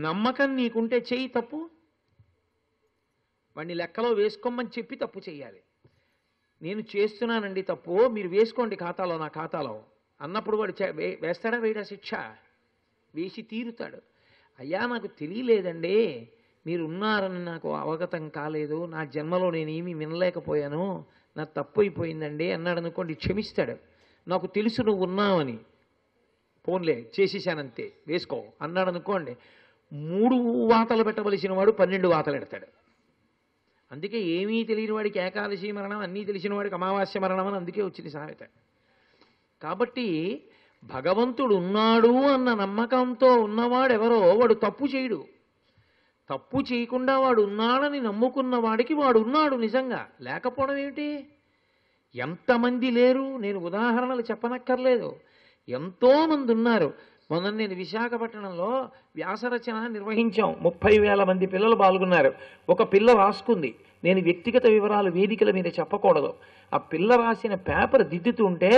నమ్మకం నీకుంటే చెయ్యి తప్పు, వాడిని లెక్కలో వేసుకోమని చెప్పి తప్పు చెయ్యాలి. నేను చేస్తున్నానండి తప్పు, మీరు వేసుకోండి ఖాతాలో, నా ఖాతాలో అన్నప్పుడు వాడు వేస్తాడా వేయడా? శిక్ష వేసి తీరుతాడు. అయ్యా నాకు తెలియలేదండి, మీరు ఉన్నారని నాకు అవగతం కాలేదు, నా జన్మలో నేనేమీ వినలేకపోయాను, నా తప్పు అయిపోయిందండి అన్నాడు అనుకోండి, క్షమిస్తాడు. నాకు తెలుసు నువ్వు ఉన్నావని, పోన్లే చేసేసానంతే వేసుకో అన్నాడు అనుకోండి, 3 వాతలు పెట్టవలసిన వాడు 12 వాతలు పెడతాడు. అందుకే ఏమీ తెలియని వాడికి ఏకాదశి మరణం, అన్నీ తెలిసిన వాడికి అమావాస్య మరణం అని అందుకే వచ్చింది సామెత. కాబట్టి భగవంతుడు ఉన్నాడు అన్న నమ్మకంతో ఉన్నవాడెవరో వాడు తప్పు చేయడు. తప్పు చేయకుండా వాడు ఉన్నాడని నమ్ముకున్న వాడికి వాడు ఉన్నాడు నిజంగా. లేకపోవడం ఏమిటి? ఎంతమంది లేరు, నేను ఉదాహరణలు చెప్పనక్కర్లేదు, ఎంతోమంది ఉన్నారు. మొన్న నేను విశాఖపట్నంలో వ్యాసరచన నిర్వహించాం, 30,000 మంది పిల్లలు పాల్గొన్నారు. ఒక పిల్ల రాసుకుంది, నేను వ్యక్తిగత వివరాలు వేదికల మీద చెప్పకూడదు. ఆ పిల్ల రాసిన పేపర్ దిద్దుతుంటే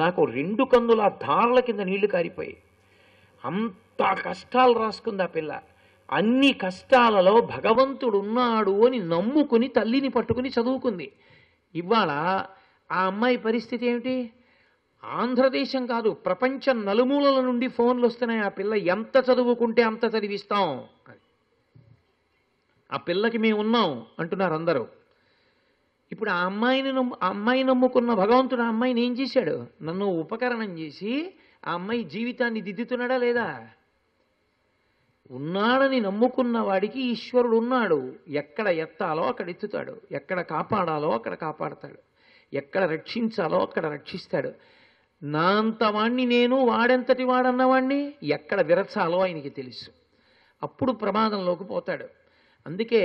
నాకు 2 కన్నుల ధారల కింద నీళ్లు కారిపోయి, అంత కష్టాలు రాసుకుంది ఆ పిల్ల. అన్ని కష్టాలలో భగవంతుడు ఉన్నాడు అని నమ్ముకుని తల్లిని పట్టుకుని చదువుకుంది. ఇవాళ ఆ అమ్మాయి పరిస్థితి ఏమిటి? ఆంధ్రదేశం కాదు, ప్రపంచం నలుమూలల నుండి ఫోన్లు వస్తున్నాయి, ఆ పిల్ల ఎంత చదువుకుంటే అంత చదివిస్తాం, ఆ పిల్లకి మేము ఉన్నాం అంటున్నారు అందరూ. ఇప్పుడు ఆ అమ్మాయి నమ్ముకున్న భగవంతుడు ఆ అమ్మాయిని ఏం చేశాడు? నన్ను ఉపకరణం చేసి ఆ అమ్మాయి జీవితాన్ని దిద్దుతున్నాడా లేదా? ఉన్నాడని నమ్ముకున్న వాడికి ఈశ్వరుడు ఉన్నాడు. ఎక్కడ ఎత్తాలో అక్కడ ఎత్తుతాడు, ఎక్కడ కాపాడాలో అక్కడ కాపాడతాడు, ఎక్కడ రక్షించాలో అక్కడ రక్షిస్తాడు. నా అంతవాణ్ణి నేను, వాడెంతటి వాడన్నవాణ్ణి ఎక్కడ విరచాలో ఆయనకి తెలుసు. అప్పుడు ప్రమాదంలోకి పోతాడు. అందుకే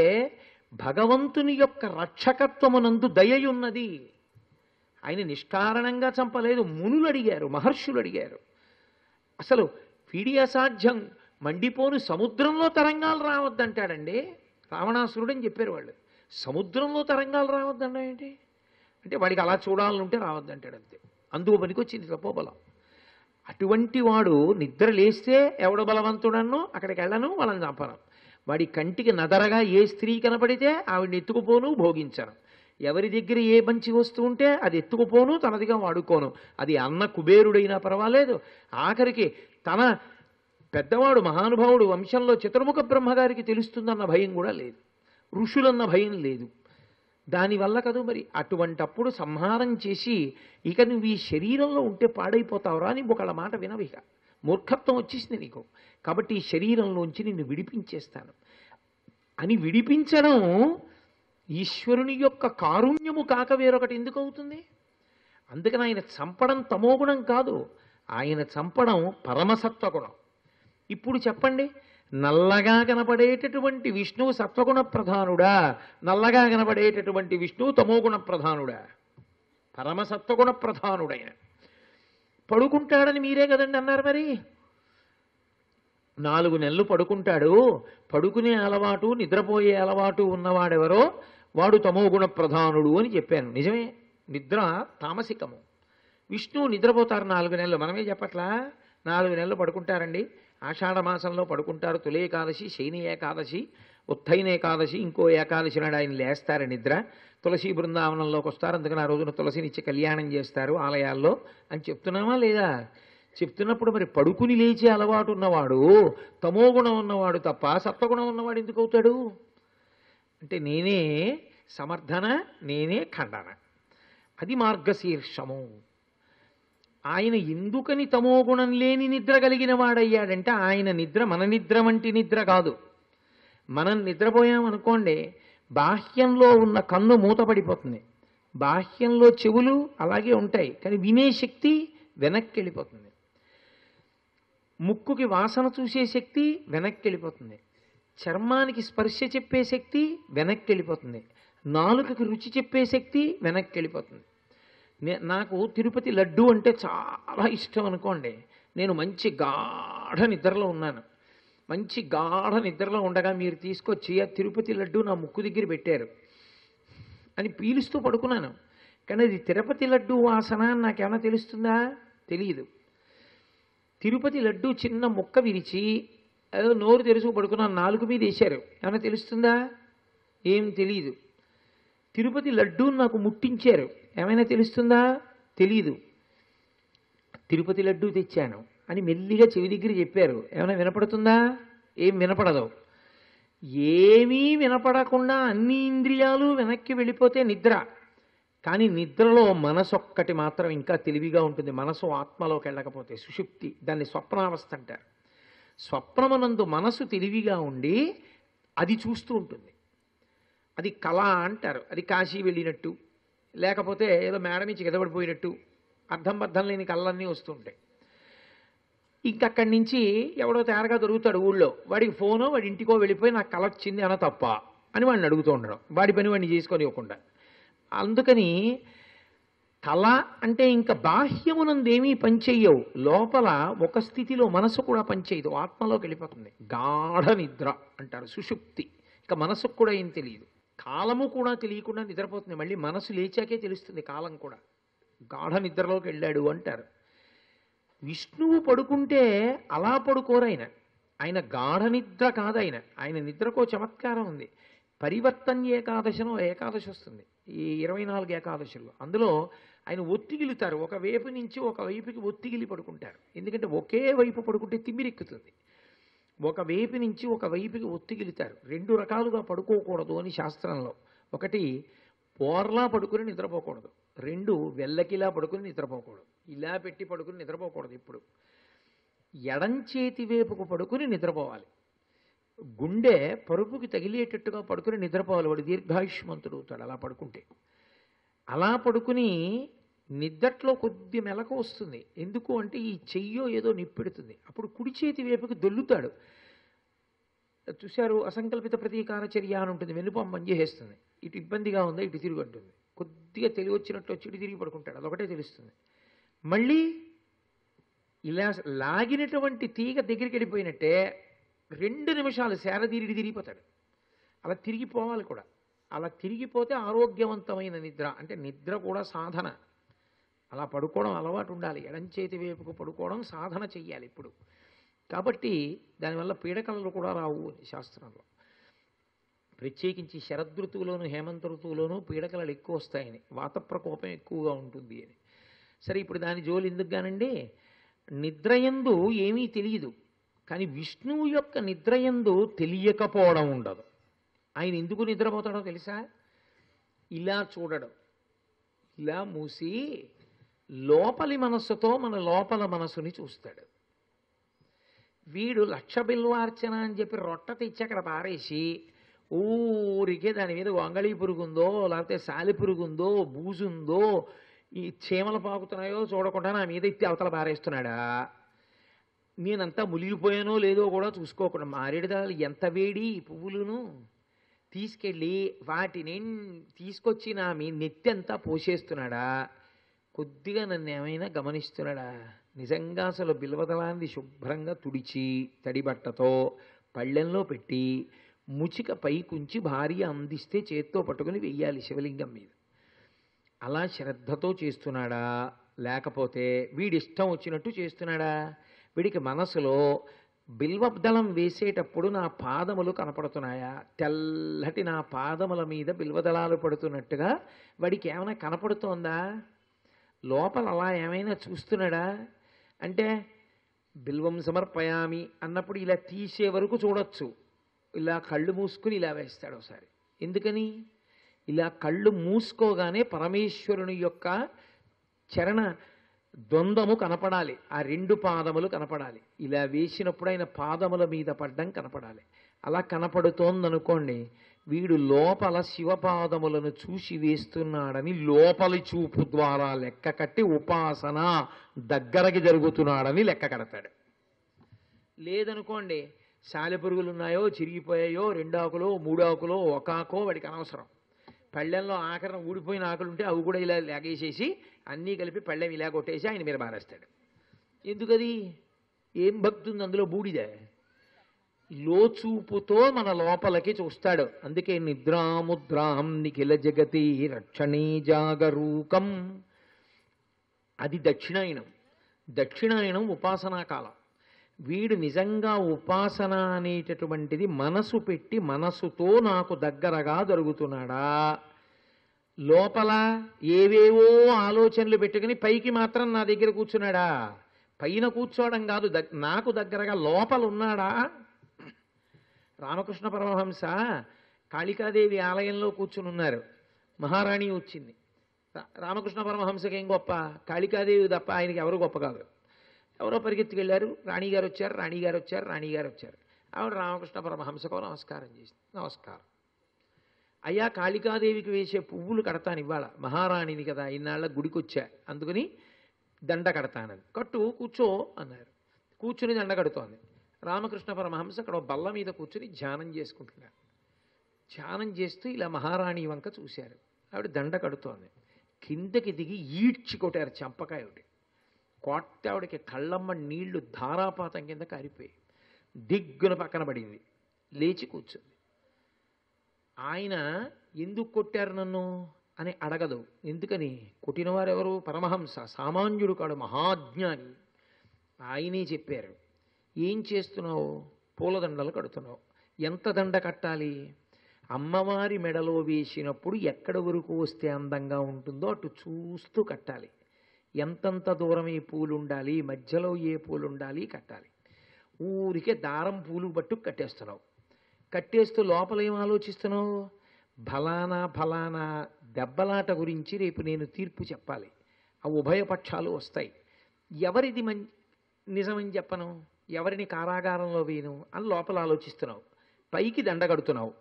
భగవంతుని యొక్క రక్షకత్వమునందు దయయున్నది. ఆయన నిష్కారణంగా చంపలేదు. మునులు అడిగారు, మహర్షులు అడిగారు, అసలు వీడి అసాధ్యం, మండిపోను సముద్రంలో తరంగాలు రావద్దంటాడండి రావణాసురుడు అని చెప్పారు వాళ్ళు. సముద్రంలో తరంగాలు రావద్దంటే ఏంటి అంటే వాడికి అలా చూడాలనుంటే రావద్దంటాడు అంతే. అందుకు పనికి వచ్చింది తపోబలం. అటువంటి వాడు నిద్ర లేస్తే ఎవడు బలవంతుడన్నో అక్కడికి వెళ్ళను, వాళ్ళని చంపను. వాడి కంటికి నదరగా ఏ స్త్రీ కనపడితే ఆవిడని ఎత్తుకుపోను, భోగించను. ఎవరి దగ్గర ఏ మంచి వస్తువు ఉంటే అది ఎత్తుకుపోను, తనదిగా వాడుకోను. అది అన్న కుబేరుడైనా పర్వాలేదు, ఆఖరికి తన పెద్దవాడు మహానుభావుడు వంశంలో చతుర్ముఖ బ్రహ్మగారికి తెలుస్తుందన్న భయం కూడా లేదు, ఋషులన్న భయం లేదు. దానివల్ల కదూ మరి. అటువంటప్పుడు సంహారం చేసి ఇక నువ్వు ఈ శరీరంలో ఉంటే పాడైపోతావురా అని ఒకళ్ళ మాట వినవు. ఇక మూర్ఖత్వం వచ్చేసింది నీకు, కాబట్టి ఈ శరీరంలోంచి నిన్ను విడిపించేస్తాను అని విడిపించడం ఈశ్వరుని యొక్క కారుణ్యము కాక వేరొకటి ఎందుకు అవుతుంది? అందుకని ఆయన చంపడం తమోగుణం కాదు, ఆయన చంపడం పరమసత్వగుణం. ఇప్పుడు చెప్పండి, నల్లగా కనపడేటటువంటి విష్ణువు సత్వగుణ ప్రధానుడా, నల్లగా కనపడేటటువంటి విష్ణువు తమోగుణ ప్రధానుడా? పరమసత్వగుణ ప్రధానుడైన పడుకుంటాడని మీరే కదండి అన్నారు. మరి 4 నెలలు పడుకుంటాడు, పడుకునే అలవాటు నిద్రపోయే అలవాటు ఉన్నవాడెవరో వాడు తమోగుణ ప్రధానుడు అని చెప్పాను. నిజమే, నిద్ర తామసికము. విష్ణువు నిద్రపోతారు 4 నెలలు, మనమే చెప్పట్లా. 4 నెలలు పడుకుంటారండి. ఆషాఢ మాసంలో పడుకుంటారు, తొలి ఏకాదశి, శయని ఏకాదశి, ఉత్తైన ఏకాదశి, ఇంకో ఏకాదశి నాడు ఆయన లేస్తారు నిద్ర, తులసి బృందావనంలోకి వస్తారు. అందుకని ఆ రోజున తులసినిచ్చి కళ్యాణం చేస్తారు ఆలయాల్లో అని చెప్తున్నామా లేదా? చెప్తున్నప్పుడు మరి పడుకుని లేచే అలవాటు ఉన్నవాడు తమోగుణం ఉన్నవాడు తప్ప సత్వగుణం ఉన్నవాడు ఎందుకు అవుతాడు? అంటే నేనే సమర్థన, నేనే ఖండన, అది మార్గశీర్షము. ఆయన ఎందుకని తమోగుణం లేని నిద్ర కలిగిన వాడయ్యాడంటే ఆయన నిద్ర మన నిద్ర వంటి నిద్ర కాదు. మనం నిద్రపోయామనుకోండి, బాహ్యంలో ఉన్న కన్ను మూతపడిపోతుంది, బాహ్యంలో చెవులు అలాగే ఉంటాయి, కానీ వినే శక్తి వెనక్కి వెళ్ళిపోతుంది. ముక్కుకి వాసన చూసే శక్తి వెనక్కి వెళ్ళిపోతుంది, చర్మానికి స్పర్శ చెప్పే శక్తి వెనక్కి వెళ్ళిపోతుంది, నాలుకకి రుచి చెప్పే శక్తి వెనక్కి వెళ్ళిపోతుంది. నాకు తిరుపతి లడ్డు అంటే చాలా ఇష్టం అనుకోండి, నేను మంచి గాఢ నిద్రలో ఉన్నాను, మంచి గాఢ నిద్రలో ఉండగా మీరు తీసుకొచ్చి ఆ తిరుపతి లడ్డు నా ముక్కు దగ్గర పెట్టారు అని పీలుస్తూ పడుకున్నాను. కానీ అది తిరుపతి లడ్డు వాసన నాకేమైనా తెలుస్తుందా? తెలియదు. తిరుపతి లడ్డు చిన్న ముక్క విరిచి ఏదో నోరు తెరుసు పడుకున్నాను, నాలుగు మీద వేశారు, ఏమైనా తెలుస్తుందా? ఏం తెలియదు. తిరుపతి లడ్డూని నాకు ముట్టించారు, ఏమైనా తెలుస్తుందా? తెలీదు. తిరుపతి లడ్డూ తెచ్చాను అని మెల్లిగా చెవి దగ్గర చెప్పారు, ఏమైనా వినపడుతుందా? ఏం వినపడదు. ఏమీ వినపడకుండా అన్ని ఇంద్రియాలు వెనక్కి వెళ్ళిపోతే నిద్ర. కానీ నిద్రలో మనసు ఒక్కటి మాత్రం ఇంకా తెలివిగా ఉంటుంది. మనసు ఆత్మలోకి వెళ్ళకపోతే సుషుప్తి, దాన్ని స్వప్నావస్థ అంటారు. స్వప్నమనందు మనసు తెలివిగా ఉండి అది చూస్తూ ఉంటుంది. అది కళ అంటారు. అది కాశీ వెళ్ళినట్టు, లేకపోతే ఏదో మేడ నుంచి ఎదబడిపోయినట్టు అర్థం బద్ధం లేని కళ్ళన్నీ వస్తుంటాయి. ఇంకక్కడి నుంచి ఎవడో తేరగా దొరుకుతాడు ఊళ్ళో, వాడికి ఫోనో వాడి ఇంటికో వెళ్ళిపోయి నాకు కళ వచ్చింది అన్న తప్ప అని వాడిని అడుగుతూ ఉండడం, వాడి పని వాడిని చేసుకొని ఇవ్వకుండా. అందుకని కళ అంటే ఇంకా బాహ్యమునందేమీ పనిచేయవు, లోపల ఒక స్థితిలో మనసు కూడా పనిచేయదు, ఆత్మలోకి వెళ్ళిపోతుంది. గాఢ నిద్ర అంటారు, సుషుప్తి. ఇంకా మనసుకు కూడా ఏం తెలియదు, కాలము కూడా తెలియకుండా నిద్రపోతుంది. మళ్ళీ మనసు లేచాకే తెలుస్తుంది కాలం కూడా. గాఢ నిద్రలోకి వెళ్ళాడు అంటారు. విష్ణువు పడుకుంటే అలా పడుకోరు ఆయన. ఆయన గాఢ నిద్ర కాదు, ఆయన నిద్రకో చమత్కారం ఉంది. పరివర్తన్య ఏకాదశిలో ఏకాదశి వస్తుంది, ఈ 24 ఏకాదశులు. అందులో ఆయన ఒత్తిగిలుతారు, ఒక వైపు నుంచి ఒక వైపుకి ఒత్తిగిలి పడుకుంటారు. ఎందుకంటే ఒకే వైపు పడుకుంటే తిమ్మిరెక్కుతుంది. ఒక వైపు నుంచి ఒక వైపుకి ఒత్తిగిలుతారు. 2 రకాలుగా పడుకోకూడదు అని శాస్త్రంలో. ఒకటి పోర్లా పడుకుని నిద్రపోకూడదు, 2 వెల్లకిలా పడుకుని నిద్రపోకూడదు. ఇలా పెట్టి పడుకుని నిద్రపోకూడదు. ఇప్పుడు ఎడంచేతి వైపుకు పడుకుని నిద్రపోవాలి. గుండె పరుపుకి తగిలేటట్టుగా పడుకుని నిద్రపోవాలి. వాడు దీర్ఘాయుష్మంతుడు అవుతాడు అలా పడుకుంటే. అలా పడుకుని నిద్దట్లో కొద్ది మెలకు వస్తుంది. ఎందుకు అంటే ఈ చెయ్యో ఏదో నిప్పెడుతుంది. అప్పుడు కుడి చేతి వైపుకి దొల్లుతాడు. చూశారు, అసంకల్పిత ప్రతీకార చర్య అని ఉంటుంది, వెనుపం చేసేస్తుంది. ఇటు ఇబ్బందిగా ఉందా ఇటు తిరిగి ఉంటుంది. కొద్దిగా తెలివి వచ్చినట్టు వచ్చి ఇటు తిరిగి పడుకుంటాడు, అదొకటే తెలుస్తుంది. మళ్ళీ ఇలా లాగినటువంటి తీగ దగ్గరికి వెళ్ళిపోయినట్టే 2 నిమిషాలు శారదీరుడి తిరిగిపోతాడు. అలా తిరిగిపోవాలి కూడా. అలా తిరిగిపోతే ఆరోగ్యవంతమైన నిద్ర. అంటే నిద్ర కూడా సాధన. అలా పడుకోవడం అలవాటు ఉండాలి. ఎడంచేతి వైపుకు పడుకోవడం సాధన చెయ్యాలి ఇప్పుడు. కాబట్టి దానివల్ల పీడకలలు కూడా రావు అని శాస్త్రంలో. ప్రత్యేకించి శరదృతువులోను హేమంత ఋతువులోనూ పీడకలలు ఎక్కువ వస్తాయని, వాత ప్రకోపం ఎక్కువగా ఉంటుంది అని. సరే, ఇప్పుడు దాని జోలు ఎందుకు కానండి. నిద్రయందు ఏమీ తెలియదు, కానీ విష్ణువు యొక్క నిద్రయందు తెలియకపోవడం ఉండదు. ఆయన ఎందుకు నిద్రపోతాడో తెలుసా? ఇలా చూడడం, ఇలా మూసి లోపలి మనస్సుతో మన లోపల మనసుని చూస్తాడు. వీడు 1,00,000 బిల్వార్చన అని చెప్పి రొట్ట తెచ్చి అక్కడ పారేసి ఊరికే దాని మీద వంగళీ పురుగుందో లేకపోతే సాలి పురుగుందో బూజుందో ఈ చీమలు పాకుతున్నాయో చూడకుండా నా మీద ఎత్తి అవతల పారేస్తున్నాడా? నేనంతా మునిగిపోయానో లేదో కూడా చూసుకోకుండా మారేడుదళాలు ఎంత వేడి పువ్వులును తీసుకెళ్ళి వాటిని తీసుకొచ్చి నా మీ నెత్తంతా పోసేస్తున్నాడా? కొద్దిగా నన్ను ఏమైనా గమనిస్తున్నాడా? నిజంగా అసలు బిల్వదళాన్ని శుభ్రంగా తుడిచి తడిబట్టతో పళ్ళెంలో పెట్టి ముచిక పైకుంచి భార్య అందిస్తే చేత్తో పట్టుకుని వెయ్యాలి శివలింగం మీద. అలా శ్రద్ధతో చేస్తున్నాడా? లేకపోతే వీడిష్టం వచ్చినట్టు చేస్తున్నాడా? వీడికి మనసులో బిల్వదళం వేసేటప్పుడు నా పాదములు కనపడుతున్నాయా? తెల్లటి నా పాదముల మీద బిల్వదళాలు పడుతున్నట్టుగా వాడికి ఏమైనా కనపడుతోందా? లోపల అలా ఏమైనా చూస్తున్నాడా? అంటే బిల్వం సమర్పయామి అన్నప్పుడు ఇలా తీసే వరకు చూడొచ్చు, ఇలా కళ్ళు మూసుకుని ఇలా వేస్తాడు ఒకసారి. ఎందుకని? ఇలా కళ్ళు మూసుకోగానే పరమేశ్వరుని యొక్క చరణ ద్వంద్వము కనపడాలి, ఆ 2 పాదములు కనపడాలి. ఇలా వేసినప్పుడు ఆయన పాదముల మీద పడ్డం కనపడాలి. అలా కనపడుతోందనుకోండి, వీడు లోపల శివపాదములను చూసి వేస్తున్నాడని లోపలి చూపు ద్వారా లెక్క కట్టి ఉపాసన దగ్గరకి జరుగుతున్నాడని లెక్క కడతాడు. లేదనుకోండి, సాలెపురుగులు ఉన్నాయో చిరిగిపోయాయో 2 ఆకులో 3 ఆకులో 1 ఆకో వాడికి అనవసరం. పళ్ళెంలో ఆఖరణ ఊడిపోయిన ఆకులు ఉంటే అవి కూడా ఇలా లాగేసేసి అన్నీ కలిపి పళ్ళెం ఇలా కొట్టేసి ఆయన మీద బారేస్తాడు. ఎందుకది? ఏం భక్తి ఉంది అందులో? బూడిద. లోచూపుతో మన లోపలికి చూస్తాడు. అందుకే నిద్రాముద్రాం నిఖిల జగతి రక్షణీ జాగరూకం. అది దక్షిణాయనం. దక్షిణాయనం ఉపాసనా కాలం. వీడు నిజంగా ఉపాసన అనేటటువంటిది మనసు పెట్టి మనసుతో నాకు దగ్గరగా జరుగుతున్నాడా, లోపల ఏవేవో ఆలోచనలు పెట్టుకుని పైకి మాత్రం నా దగ్గర కూర్చున్నాడా? పైన కూర్చోవడం కాదు, నాకు దగ్గరగా లోపల ఉన్నాడా? రామకృష్ణ పరమహంస కాళికాదేవి ఆలయంలో కూర్చుని ఉన్నారు. మహారాణి వచ్చింది. రామకృష్ణ పరమహంసకి ఏం గొప్ప? కాళికాదేవి తప్ప ఆయనకి ఎవరు గొప్ప కాదు. ఎవరో పరిగెత్తుకెళ్ళారు, రాణిగారు వచ్చారు, రాణిగారు వచ్చారు, రాణిగారు వచ్చారు. ఆవిడ రామకృష్ణ పరమహంసకు నమస్కారం చేసింది. నమస్కారం అయ్యా, కాళికాదేవికి వేసే పువ్వులు కడతాను ఇవాళ, మహారాణిని కదా, ఇన్నాళ్ళ గుడికి వచ్చా, అందుకని దండ కడతానని. కట్టు, కూర్చో అన్నారు. కూర్చుని దండ కడుతోంది. రామకృష్ణ పరమహంస అక్కడ బల్ల మీద కూర్చుని ధ్యానం చేసుకుంటున్నారు. ధ్యానం చేస్తూ ఇలా మహారాణి వంక చూశారు. ఆవిడ దండ కడుతోంది. కిందకి దిగి ఈడ్చి కొట్టారు చంపకాయ ఒకటి. కొట్ట ఆవిడకి కళ్ళమ్మ నీళ్లు ధారాపాతం కింద కారిపోయి దిగ్గున పక్కన పడింది. లేచి కూర్చుంది. ఆయన ఎందుకు కొట్టారు నన్ను అని అడగదు. ఎందుకని? కొట్టినవారు ఎవరు? పరమహంస, సామాన్యుడు కాడు, మహాజ్ఞాని. ఆయనే చెప్పారు, ఏం చేస్తున్నావు? పూలదండలు కడుతున్నావు. ఎంత దండ కట్టాలి? అమ్మవారి మెడలో వేసినప్పుడు ఎక్కడ వరకు వస్తే అందంగా ఉంటుందో అటు చూస్తూ కట్టాలి. ఎంతంత దూరం ఏ పూలు ఉండాలి, మధ్యలో ఏ పూలు ఉండాలి కట్టాలి. ఊరికే దారం పూలు పట్టు కట్టేస్తున్నావు. కట్టేస్తూ లోపల ఏం ఆలోచిస్తున్నావు? ఫలానా దెబ్బలాట గురించి రేపు నేను తీర్పు చెప్పాలి, ఆ ఉభయపక్షాలు వస్తాయి, ఎవరిది నిజమని చెప్పను, ఎవరిని కారాగారంలో వేయను అని లోపల ఆలోచిస్తున్నావు. పైకి దండ కడుతున్నావు.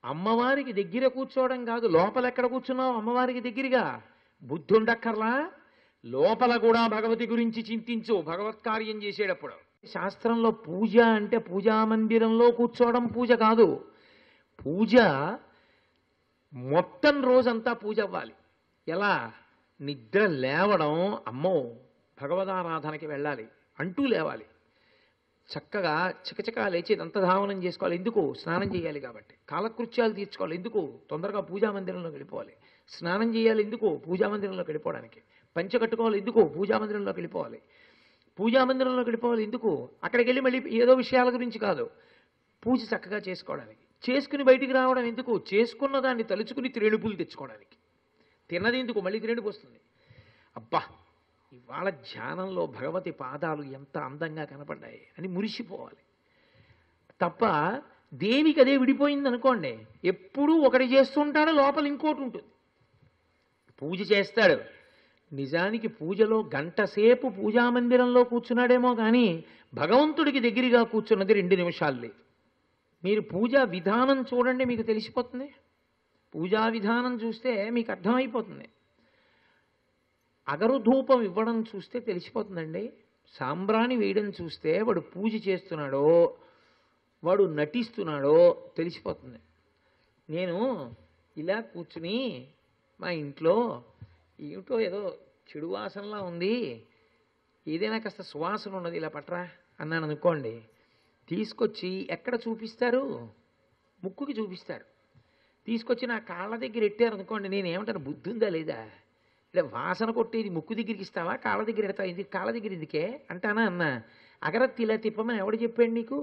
అమ్మవారికి దగ్గర కూర్చోవడం కాదు, లోపల ఎక్కడ కూర్చున్నావు? అమ్మవారికి దగ్గరగా. బుద్ధి ఉండక్కర్లా? లోపల కూడా భగవతి గురించి చింతించు భగవత్కార్యం చేసేటప్పుడు. శాస్త్రంలో పూజ అంటే పూజా మందిరంలో కూర్చోవడం పూజ కాదు. పూజ మొత్తం రోజంతా పూజ అవ్వాలి. ఎలా? నిద్ర లేవడం, అమ్మో భగవదారాధనకి వెళ్ళాలి అంటూ లేవాలి. చక్కగా చకచకా లేచి దంతధావనం చేసుకోవాలి. ఎందుకు? స్నానం చేయాలి కాబట్టి. కాలకృత్యాలు తీర్చుకోవాలి. ఎందుకు? తొందరగా పూజా మందిరంలోకి వెళ్ళిపోవాలి. స్నానం చేయాలి. ఎందుకు? పూజా మందిరంలోకి వెళ్ళిపోవడానికి. పంచె కట్టుకోవాలి. ఎందుకు? పూజా మందిరంలోకి వెళ్ళిపోవాలి. పూజా మందిరంలోకి వెళ్ళిపోవాలి. ఎందుకు? అక్కడికి వెళ్ళి మళ్ళీ ఏదో విషయాల గురించి కాదు, పూజ చక్కగా చేసుకోవడానికి. చేసుకుని బయటికి రావడం ఎందుకు? చేసుకున్న దాన్ని తలుచుకుని త్రేణుపులు తెచ్చుకోవడానికి. తిన్నది ఎందుకు? మళ్ళీ త్రేణుపు వస్తుంది. అబ్బా, ఇవాళ ధ్యానంలో భగవతి పాదాలు ఎంత అందంగా కనపడ్డాయి అని మురిసిపోవాలి తప్ప, దేవికి అదే విడిపోయింది అనుకోండి, ఎప్పుడూ ఒకటి చేస్తుంటాడు, లోపల ఇంకోటి ఉంటుంది. పూజ చేస్తాడు, నిజానికి పూజలో గంట సేపు పూజా మందిరంలో కూర్చున్నాడేమో కానీ భగవంతుడికి దగ్గరగా కూర్చున్నది 2 నిమిషాలే. మీరు పూజా విధానం చూడండి, మీకు తెలిసిపోతుంది. పూజా విధానం చూస్తే మీకు అర్థమైపోతుంది. అగరు ధూపం ఇవ్వడం చూస్తే తెలిసిపోతుందండి. సాంబ్రాణి వేయడం చూస్తే వాడు పూజ చేస్తున్నాడో వాడు నటిస్తున్నాడో తెలిసిపోతుంది. నేను ఇలా కూర్చుని మా ఇంట్లో ఏమిటో ఏదో చెడు వాసనలా ఉంది, ఏదైనా కాస్త సువాసన ఉన్నది, ఇలా పట్రా అన్నాను అనుకోండి, తీసుకొచ్చి ఎక్కడ చూపిస్తారు? ముక్కుకి చూపిస్తారు. తీసుకొచ్చి నా కాళ్ళ దగ్గర ఎట్టారు అనుకోండి, నేను ఏమంటాను, బుద్ధి ఉందా లేదా? ఇలా వాసన కొట్టేది ముక్కు దగ్గరికి ఇస్తావా, కాళ్ళ దగ్గర ఎడతావా? ఇది కాళ్ళ దగ్గర ఎందుకే అంటానా? అన్న అగరత్తి ఇలా తిప్పమని ఎవడు చెప్పాడు నీకు?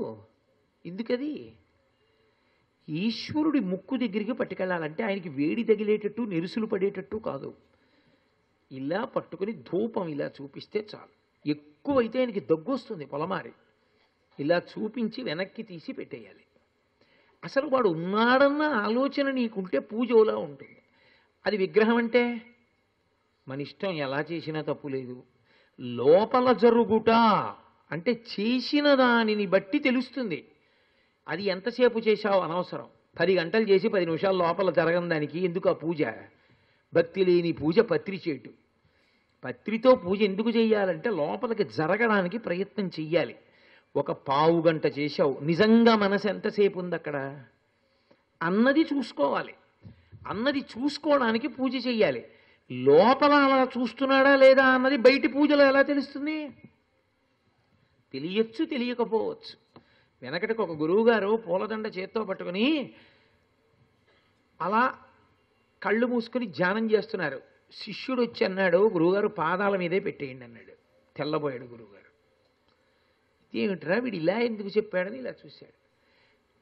ఎందుకది? ఈశ్వరుడి ముక్కు దగ్గరికి పట్టుకెళ్ళాలంటే ఆయనకి వేడి తగిలేటట్టు నెరుసులు పడేటట్టు కాదు. ఇలా పట్టుకుని ధూపం ఇలా చూపిస్తే చాలు. ఎక్కువైతే ఆయనకి దగ్గు వస్తుంది పొలమారి. ఇలా చూపించి వెనక్కి తీసి పెట్టేయాలి. అసలు వాడు ఉన్నాడన్న ఆలోచన నీకుంటే పూజలా ఉంటుంది. అది విగ్రహం అంటే మన ఇష్టం, ఎలా చేసినా తప్పు లేదు. లోపల జరుగుట అంటే చేసిన దానిని బట్టి తెలుస్తుంది. అది ఎంతసేపు చేశావు అనవసరం. 10 గంటలు చేసి 10 నిమిషాల లోపల జరగని దానికి ఎందుకు ఆ పూజ? భక్తి లేని పూజ పత్రి చేటు. పత్రితో పూజ ఎందుకు చేయాలంటే లోపలికి జరగడానికి ప్రయత్నం చెయ్యాలి. ఒక పావు గంట చేశావు, నిజంగా మనసు ఎంతసేపు ఉంది అక్కడ అన్నది చూసుకోవాలి. అన్నది చూసుకోవడానికి పూజ చెయ్యాలి. లోపల అలా చూస్తున్నాడా లేదా అన్నది బయటి పూజలో ఎలా తెలుస్తుంది? తెలియచ్చు, తెలియకపోవచ్చు. వెనకటికి ఒక గురువుగారు పూలదండ చేత్తో పట్టుకుని అలా కళ్ళు మూసుకొని ధ్యానం చేస్తున్నారు. శిష్యుడు వచ్చి అన్నాడు, గురువుగారు పాదాల మీదే పెట్టేయండి అన్నాడు. తెల్లబోయాడు గురువుగారు. ఏమిట్రా వీడు ఇలా ఎందుకు చెప్పాడని ఇలా చూశాడు.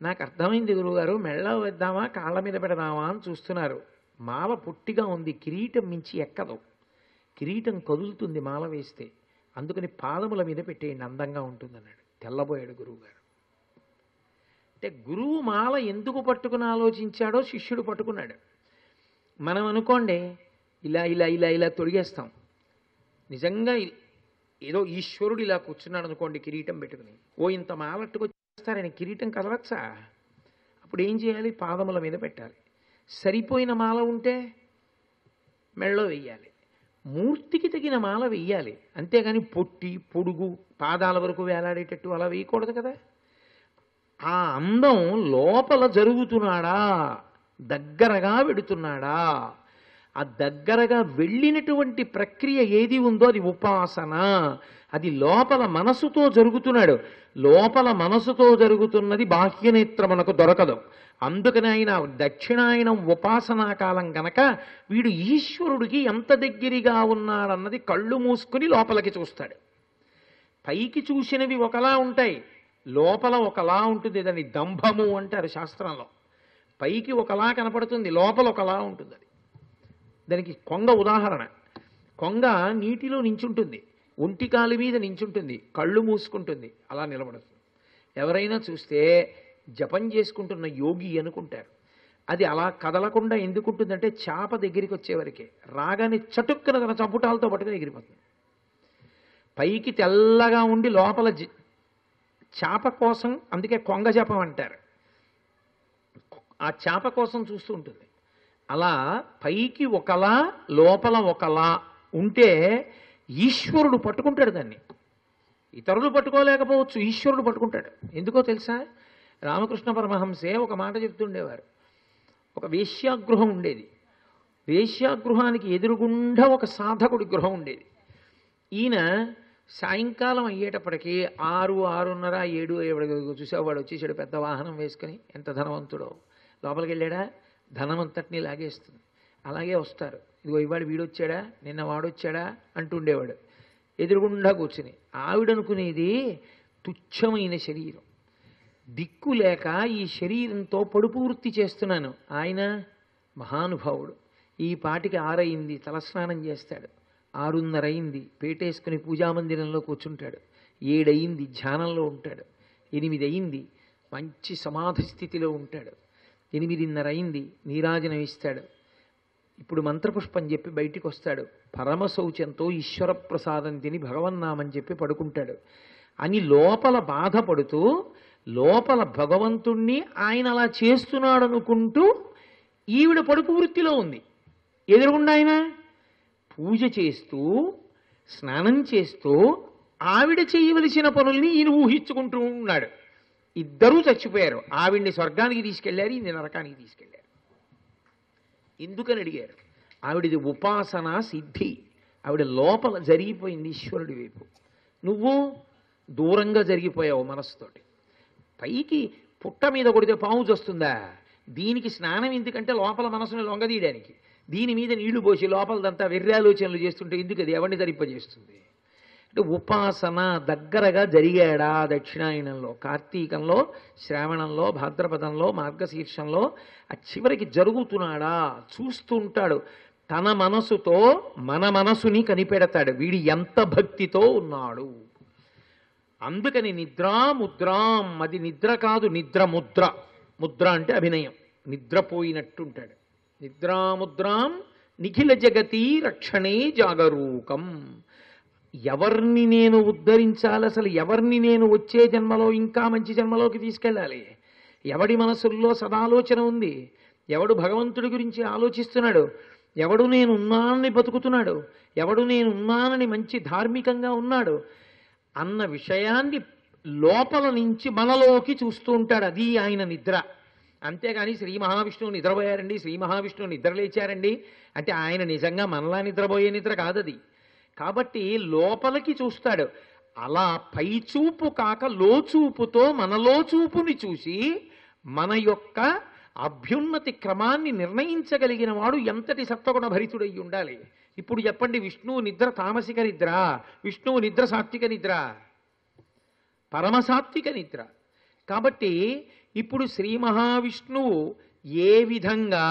నాకు అర్థమైంది గురువుగారు, మెళ్ళ వేద్దామా కాళ్ళ మీద పెడదామా అని చూస్తున్నారు. మాల పొట్టిగా ఉంది, కిరీటం మించి ఎక్కదు, కిరీటం కదులుతుంది మాల వేస్తే, అందుకని పాదముల మీద పెట్టేయండి అందంగా ఉంటుందన్నాడు. తెల్లబోయాడు గురువుగారు. అంటే గురువు మాల ఎందుకు పట్టుకుని ఆలోచించాడో శిష్యుడు పట్టుకున్నాడు. మనం అనుకోండి ఇలా ఇలా ఇలా ఇలా తొడిగేస్తాం. నిజంగా ఏదో ఈశ్వరుడు ఇలా కూర్చున్నాడు అనుకోండి కిరీటం పెట్టుకుని, ఓ ఇంత మాలట్టుకొచ్చేస్తారని కిరీటం కదలచ్చా? అప్పుడు ఏం చేయాలి? పాదముల మీద పెట్టాలి. సరిపోయిన మాల ఉంటే మెళ్ళో వెయ్యాలి. మూర్తికి తగిన మాల వెయ్యాలి, అంతేగాని పొట్టి పొడుగు పాదాల వరకు వేలాడేటట్టు అలా వేయకూడదు కదా. ఆ అందం లోపల జరుగుతున్నాడా, దగ్గరగా వెడుతున్నాడా? ఆ దగ్గరగా వెళ్ళినటువంటి ప్రక్రియ ఏది ఉందో అది ఉపాసన. అది లోపల మనసుతో జరుగుతున్నాడు. లోపల మనసుతో జరుగుతున్నది బాహ్యనేత్రమునకు దొరకదు. అందుకని ఆయన దక్షిణాయనం ఉపాసనా కాలం గనక వీడు ఈశ్వరుడికి ఎంత దగ్గరగా ఉన్నాడన్నది కళ్ళు మూసుకుని లోపలికి చూస్తాడు. పైకి చూసినవి ఒకలా ఉంటాయి, లోపల ఒకలా ఉంటుంది. దాన్ని దంభము అంటారు శాస్త్రంలో. పైకి ఒకలా కనపడుతుంది, లోపల ఒకలా ఉంటుంది. అది దానికి కొంగ ఉదాహరణ. కొంగ నీటిలో నించుంటుంది, ఒంటికాలు మీద నించుంటుంది, కళ్ళు మూసుకుంటుంది, అలా నిలబడుతుంది. ఎవరైనా చూస్తే జపం చేసుకుంటున్న యోగి అనుకుంటారు. అది అలా కదలకుండా ఎందుకుంటుందంటే చేప దగ్గరికి వచ్చేవరకే, రాగానే చటుక్కున తన చంపుటాలతో పట్టుకుని ఎగిరిపోతుంది. పైకి తెల్లగా ఉండి లోపల చేప కోసం, అందుకే కొంగ జపం అంటారు. ఆ చేప కోసం చూస్తూ ఉంటుంది. అలా పైకి ఒకలా లోపల ఒకలా ఉంటే ఈశ్వరుడు పట్టుకుంటాడు దాన్ని. ఇతరులు పట్టుకోలేకపోవచ్చు, ఈశ్వరుడు పట్టుకుంటాడు. ఎందుకో తెలుసా? రామకృష్ణ పరమహంసే ఒక మాట చెప్తుండేవారు. ఒక వేశ్యాగృహం ఉండేది. వేశ్యాగృహానికి ఎదురుగుండా ఒక సాధకుడి గృహం ఉండేది. ఈయన సాయంకాలం అయ్యేటప్పటికీ 6, 6:30, 7 చూసేవాడు వచ్చేసాడు పెద్ద వాహనం వేసుకుని. ఎంత ధనవంతుడో! లోపలికి వెళ్ళాడా ధనమంతటినీ లాగేస్తుంది. అలాగే వస్తారు. ఇదిగో ఇవాడు వీడొచ్చాడా, నిన్న వాడొచ్చాడా అంటుండేవాడు ఎదురుగుండా కూర్చుని. ఆవిడనుకునేది తుచ్చమైన శరీరం, దిక్కు లేక ఈ శరీరంతో పొడుపు వృత్తి చేస్తున్నాను. ఆయన మహానుభావుడు. ఈ పాటికి 6 అయింది, తలస్నానం చేస్తాడు. 6:30 అయింది, పేటేసుకుని పూజామందిరంలో కూర్చుంటాడు. 7 అయింది, ధ్యానంలో ఉంటాడు. 8 అయింది, మంచి సమాధి స్థితిలో ఉంటాడు. 8:30 అయింది, నీరాజనం ఇస్తాడు. ఇప్పుడు మంత్రపుష్పం చెప్పి బయటికి వస్తాడు. పరమ శౌచంతో ఈశ్వర ప్రసాదం తిని భగవన్నామని చెప్పి పడుకుంటాడు. అని లోపల బాధపడుతూ, లోపల భగవంతుణ్ణి ఆయన అలా చేస్తున్నాడు అనుకుంటూ ఈవిడ పడుపు వృత్తిలో ఉంది. ఎదురుగుండా ఆయన పూజ చేస్తూ స్నానం చేస్తూ ఆవిడ చేయవలసిన పనుల్ని ఈయన ఊహించుకుంటూ ఉన్నాడు. ఇద్దరూ చచ్చిపోయారు. ఆవిడ్ని స్వర్గానికి తీసుకెళ్లారు, ఈయన నరకానికి తీసుకెళ్లారు. ఎందుకని అడిగారు? ఆవిడది ఉపాసన సిద్ధి. ఆవిడ లోపల జరిగిపోయింది ఈశ్వరుడి వైపు. నువ్వు దూరంగా జరిగిపోయావు మనస్సుతోటి. పైకి పుట్ట మీద కొడితే పాము వస్తుందా? దీనికి స్నానం ఎందుకంటే లోపల మనసుని లొంగదీయడానికి. దీని మీద నీళ్లు పోసి లోపలదంతా వెర్రాలోచనలు చేస్తుంటే ఎందుకు అది ఎవరిని ధరింపజేస్తుంది? అంటే ఉపాసన దగ్గరగా జరిగాడా దక్షిణాయనంలో, కార్తీకంలో, శ్రావణంలో, భాద్రపదంలో, మార్గశీర్షంలో ఆ చివరికి జరుగుతున్నాడా చూస్తూ ఉంటాడు. తన మనసుతో మన మనసుని కనిపెడతాడు, వీడి ఎంత భక్తితో ఉన్నాడు. అందుకని నిద్రాముద్రాం, అది నిద్ర కాదు, నిద్ర ముద్ర. ముద్ర అంటే అభినయం, నిద్రపోయినట్టుంటాడు. నిద్రాముద్రాం నిఖిల జగతి రక్షణే జాగరూకం. ఎవరిని నేను ఉద్ధరించాలి, అసలు ఎవరిని నేను వచ్చే జన్మలో ఇంకా మంచి జన్మలోకి తీసుకెళ్ళాలి? ఎవడి మనసుల్లో సదాలోచన ఉంది? ఎవడు భగవంతుడి గురించి ఆలోచిస్తున్నాడు? ఎవడు నేను ఉన్నానని బతుకుతున్నాడు? ఎవడు నేను ఉన్నానని మంచి ధార్మికంగా ఉన్నాడు అన్న విషయాన్ని లోపల నుంచి మనలోకి చూస్తూ ఉంటాడు. అది ఆయన నిద్ర. అంతేగాని శ్రీ మహావిష్ణువు నిద్రపోయారండి, శ్రీ మహావిష్ణువు నిద్రలేచారండి అంటే ఆయన నిజంగా మనలా నిద్రపోయే నిద్ర కాదది. కాబట్టి లోపలికి చూస్తాడు. అలా పైచూపు కాక లోచూపుతో మనలో చూపుని చూసి మన యొక్క అభ్యున్నతి క్రమాన్ని నిర్ణయించగలిగిన వాడు ఎంతటి సత్వగుణ భరితుడై ఉండాలి. ఇప్పుడు చెప్పండి, విష్ణువు నిద్ర తామసిక నిద్ర, విష్ణువు నిద్ర సాత్విక నిద్ర? పరమసాత్విక నిద్ర. కాబట్టి ఇప్పుడు శ్రీ మహావిష్ణువు ఏ విధంగా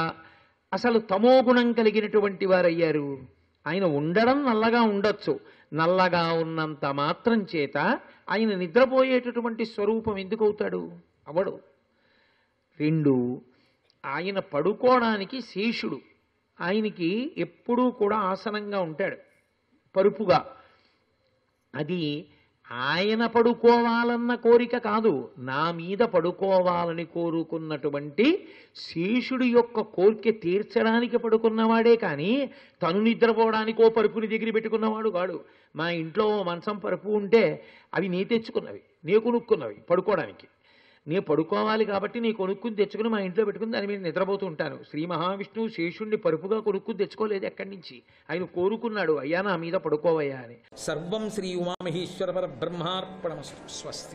అసలు తమోగుణం కలిగినటువంటి వారయ్యారు? ఆయన ఉండడం నల్లగా ఉండొచ్చు, నల్లగా ఉన్నంత మాత్రం చేత ఆయన నిద్రపోయేటటువంటి స్వరూపం ఎందుకు అవుతాడు? అవడు. రెండు, ఆయన పడుకోవడానికి శేషుడు. ఆయనకి ఎప్పుడూ కూడా ఆసనంగా ఉంటాడు, పరుపుగా. అది ఆయన పడుకోవాలన్న కోరిక కాదు, నా మీద పడుకోవాలని కోరుకున్నటువంటి శేషుడి యొక్క కోరిక తీర్చడానికి పడుకున్నవాడే కానీ తను నిద్రపోవడానికి ఓ పరుపుని దగ్గర పెట్టుకున్నవాడు కాడు. మా ఇంట్లో మంచం పరుపు ఉంటే అవి నీ తెచ్చుకున్నవి, నీ కొనుక్కున్నవి పడుకోవడానికి. నేను పడుకోవాలి కాబట్టి నీ కొనుక్కుని తెచ్చుకుని మా ఇంట్లో పెట్టుకుని దాని మీద నిద్రపోతూ ఉంటాను. శ్రీ మహావిష్ణువు శేషుణ్ణి పరుపుగా కొనుక్కుని తెచ్చుకోలేదు ఎక్కడి నుంచి. ఆయన కోరుకున్నాడు, అయ్యా నా మీద పడుకోవయ్యా అని. సర్వం శ్రీ ఉమామహేశ్వర పరబ్రహ్మార్పణమస్తు. స్వస్తి.